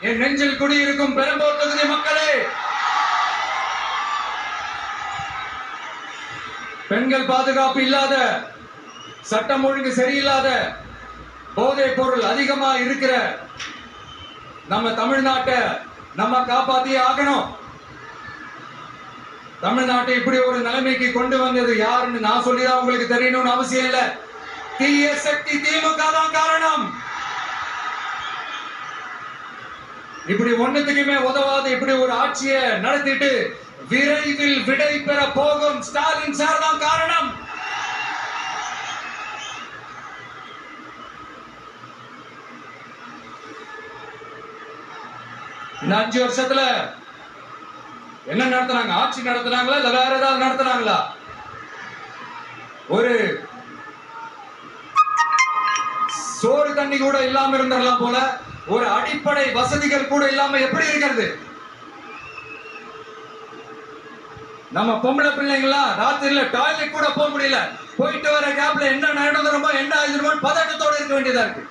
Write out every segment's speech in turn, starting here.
என் நெஞ்சில் குடியிருக்கும் பெரம்பூர் தொகுதி மக்களே, பெண்கள் பாதுகாப்பு இல்லாத, சட்டம் ஒழுங்கு சரியில்லாத, போதைப் பொருள் அதிகமா இருக்கிற நம்ம தமிழ்நாட்டை நம்ம காப்பாத்தியே ஆகணும். தமிழ்நாட்டை இப்படி ஒரு நிலைமைக்கு கொண்டு வந்தது யாருன்னு நான் சொல்லிதான் உங்களுக்கு தெரியணும்னு அவசியம் இல்ல. தீய சக்தி திமுக தான் காரணம். இப்படி ஒண்ணுத்துக்குமே உதவாது இப்படி ஒரு ஆட்சியை நடத்திட்டு விரைவில் விடை பெற போகும் ஸ்டாலின் சார் தான் காரணம். இந்த 5 வருஷத்துல என்ன நடத்துறாங்க? ஆட்சி நடத்துறாங்களா இல்ல வேற ஏதாவது நடத்துறாங்களா? ஒரு சோறு தண்ணி கூட இல்லாம இருந்தரலாம் போல, ஒரு அடிப்படை வசதிகள் கூட இல்லாம எப்படி இருக்கிறது? நம்ம பொம்பளை பிள்ளைங்களா ராத்திரில டாய்லெட் கூட போக முடியல. போயிட்டு வர கேப்ல என்ன நடந்துருமோ என்ன ஆயிடுமோ பதட்டத்தோட இருக்க வேண்டியதா இருக்கு.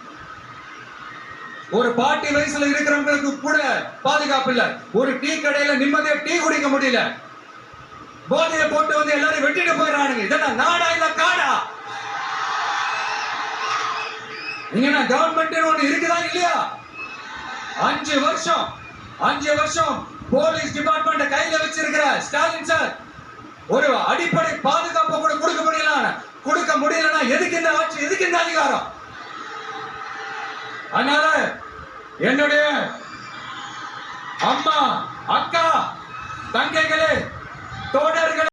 ஒரு பாட்டி வயசுல இருக்கிறவங்களுக்கு கூட பாதுகாப்பு இல்ல. ஒரு டீ கடையில நிம்மதியா டீ குடிக்க முடியல. போதையை போட்டு வந்து எல்லாரும் வெட்டிட்டு போயிடறானுங்க. இதெல்லாம் நாடா இல்ல காடா? இங்க கவர்மெண்ட் ஒண்ணு இருக்குதா இல்லையா? 5 வருஷம் போலீஸ் டிபார்ட்மெண்ட் கையில வச்சிருக்கிற ஸ்டாலின் சார் ஒரு அடிப்படை பாதுகாப்பு கூட கொடுக்க முடியலன்னா எதுக்கு இந்த ஆட்சி, எதுக்கு இந்த அதிகாரம்? அதனால என்னுடைய அம்மா, அக்கா, தங்கைகளே, தோழர்களே,